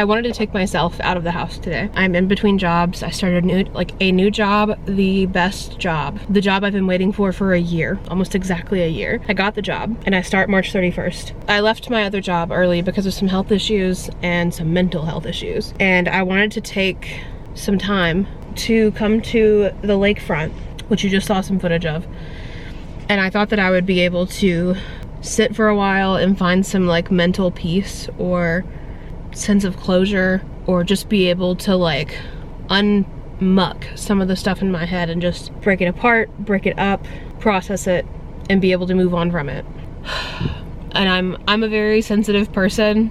I wanted to take myself out of the house today. I'm in between jobs. I started a new job, the best job. The job I've been waiting for a year, almost exactly a year. I got the job and I start March 31st. I left my other job early because of some health issues and some mental health issues. And I wanted to take some time to come to the lakefront, which you just saw some footage of. And I thought that I would be able to sit for a while and find some like mental peace or sense of closure, or just be able to like unmuck some of the stuff in my head and just break it apart, break it up, process it, and be able to move on from it. And I'm a very sensitive person,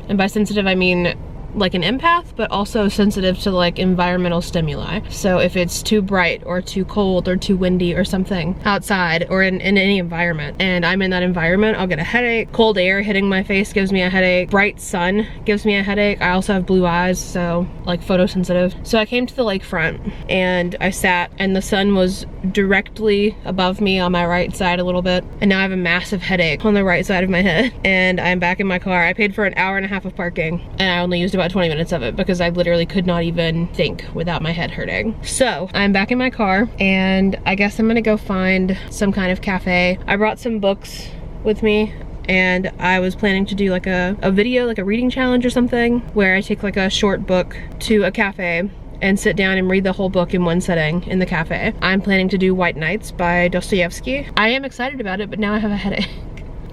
and by sensitive I mean like an empath, but also sensitive to like environmental stimuli. So if it's too bright or too cold or too windy or something outside or in any environment, and I'm in that environment, I'll get a headache. Cold air hitting my face gives me a headache. Bright sun gives me a headache. I also have blue eyes, so like photosensitive. So I came to the lakefront and I sat, and the sun was directly above me on my right side a little bit, and now I have a massive headache on the right side of my head. And I'm back in my car. I paid for an hour and a half of parking, and I only used about 20 minutes of it because I literally could not even think without my head hurting. So I'm back in my car, and I guess I'm gonna go find some kind of cafe. I brought some books with me, and I was planning to do like a video, like a reading challenge or something, where I take like a short book to a cafe and sit down and read the whole book in one sitting in the cafe. I'm planning to do White Nights by Dostoevsky. I am excited about it, but now I have a headache.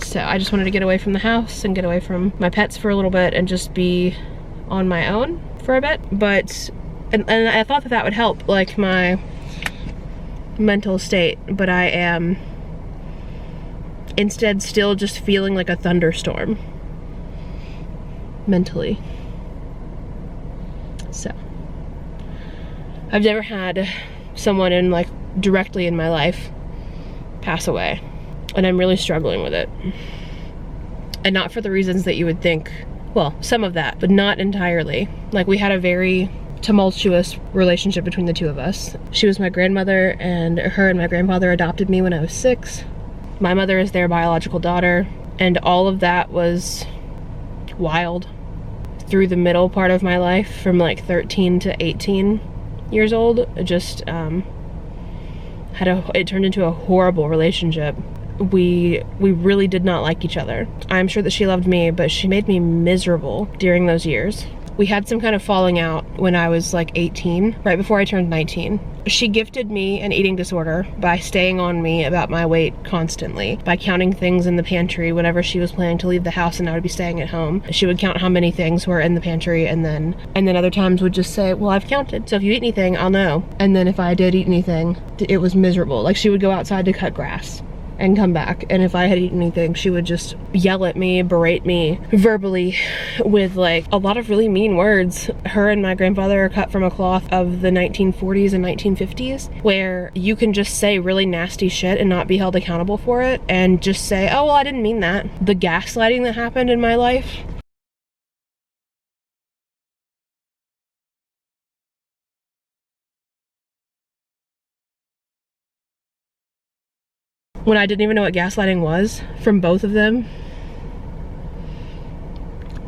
So I just wanted to get away from the house and get away from my pets for a little bit and just be on my own for a bit. But and I thought that would help like my mental state, but I am instead still just feeling like a thunderstorm mentally. So I've never had someone directly in my life pass away, and I'm really struggling with it. And not for the reasons that you would think. Well, some of that, but not entirely. Like, we had a very tumultuous relationship between the two of us. She was my grandmother, and her and my grandfather adopted me when I was 6. My mother is their biological daughter, and all of that was wild through the middle part of my life, from like 13 to 18 years old. It just it turned into a horrible relationship. We really did not like each other. I'm sure that she loved me, but she made me miserable during those years. We had some kind of falling out when I was like 18, right before I turned 19. She gifted me an eating disorder by staying on me about my weight constantly, by counting things in the pantry whenever she was planning to leave the house and I would be staying at home. She would count how many things were in the pantry, and then other times would just say, well, I've counted, so if you eat anything, I'll know. And then if I did eat anything, it was miserable. Like, she would go outside to cut grass and come back, and if I had eaten anything, she would just yell at me, berate me verbally with like a lot of really mean words. Her and my grandfather are cut from a cloth of the 1940s and 1950s, where you can just say really nasty shit and not be held accountable for it, and just say, oh well, I didn't mean that. The gaslighting that happened in my life, when I didn't even know what gaslighting was, from both of them,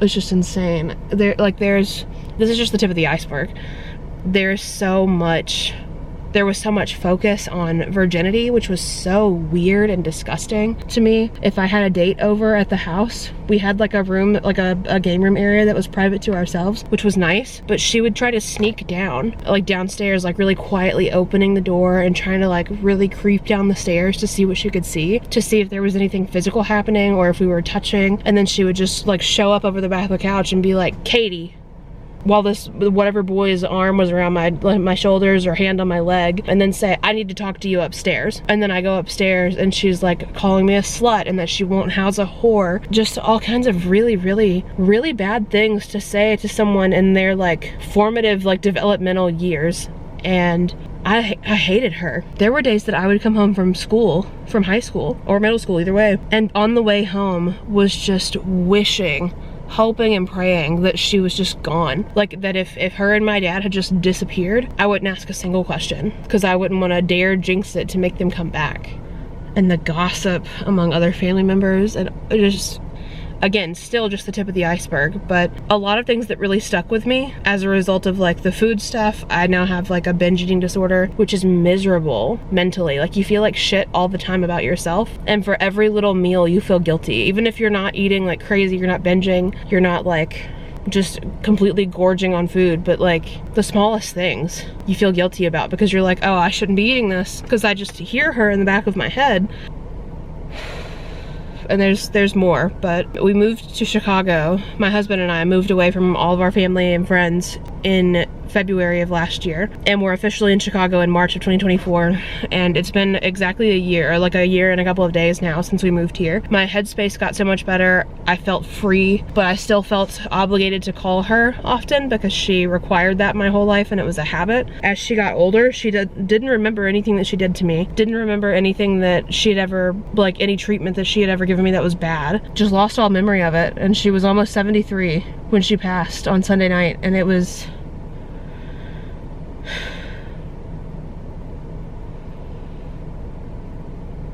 it's just insane. This is just the tip of the iceberg. There was so much focus on virginity, which was so weird and disgusting to me. If I had a date over at the house, we had like a room, like a game room area that was private to ourselves, which was nice, but she would try to sneak down, like downstairs, like really quietly opening the door and trying to like really creep down the stairs to see what she could see, to see if there was anything physical happening or if we were touching. And then she would just like show up over the back of the couch and be like, Caiti, while whatever boy's arm was around my shoulders or hand on my leg, and then say, I need to talk to you upstairs. And then I go upstairs and she's like calling me a slut and that she won't house a whore. Just all kinds of really, really, really bad things to say to someone in their like formative, like developmental years. And I hated her. There were days that I would come home from school, from high school or middle school, either way, and on the way home was just wishing, hoping and praying that she was just gone. Like, that if her and my dad had just disappeared, I wouldn't ask a single question, because I wouldn't want to dare jinx it to make them come back. And the gossip among other family members, and just again, still just the tip of the iceberg, but a lot of things that really stuck with me as a result of like the food stuff. I now have like a binge eating disorder, which is miserable mentally. Like you feel like shit all the time about yourself, and for every little meal you feel guilty. Even if you're not eating like crazy, you're not binging, you're not like just completely gorging on food, but like the smallest things you feel guilty about because you're like, oh, I shouldn't be eating this, because I just hear her in the back of my head. And there's more, but we moved to Chicago. My husband and I moved away from all of our family and friends in February of last year, and we're officially in Chicago in March of 2024, and it's been exactly a year, like a year and a couple of days now since we moved here. My headspace got so much better. I felt free, but I still felt obligated to call her often because she required that my whole life, and it was a habit. As she got older, she didn't remember anything that she did to me, didn't remember anything that she had ever, like any treatment that she had ever given me that was bad, just lost all memory of it. And she was almost 73 when she passed on Sunday night, and it was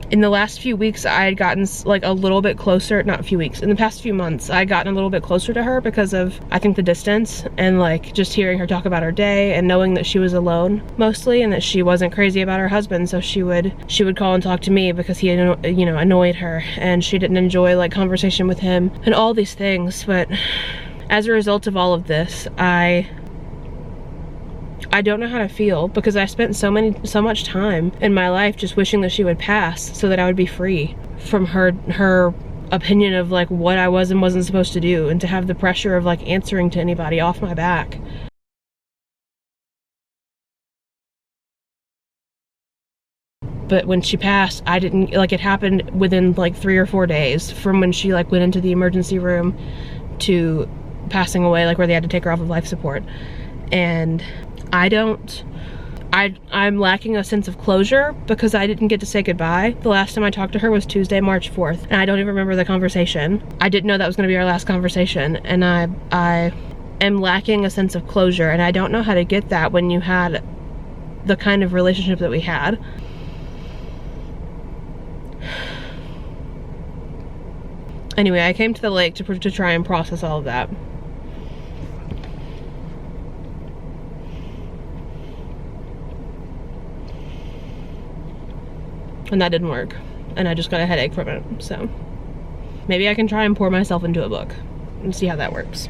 in the last few weeks, I had gotten like a little bit closer, not a few weeks, in the past few months, I had gotten a little bit closer to her because of, I think, the distance, and like just hearing her talk about her day and knowing that she was alone mostly and that she wasn't crazy about her husband. So she would call and talk to me because he, you know, annoyed her, and she didn't enjoy like conversation with him and all these things. But as a result of all of this, I don't know how to feel, because I spent so much time in my life just wishing that she would pass so that I would be free from her opinion of like what I was and wasn't supposed to do, and to have the pressure of like answering to anybody off my back. But when she passed, I didn't, like, it happened within like 3 or 4 days from when she like went into the emergency room to passing away, like where they had to take her off of life support. And I'm lacking a sense of closure because I didn't get to say goodbye. The last time I talked to her was Tuesday, March 4th, and I don't even remember the conversation. I didn't know that was gonna be our last conversation, and I am lacking a sense of closure, and I don't know how to get that when you had the kind of relationship that we had. Anyway, I came to the lake to try and process all of that. And that didn't work, and I just got a headache from it. So maybe I can try and pour myself into a book and see how that works.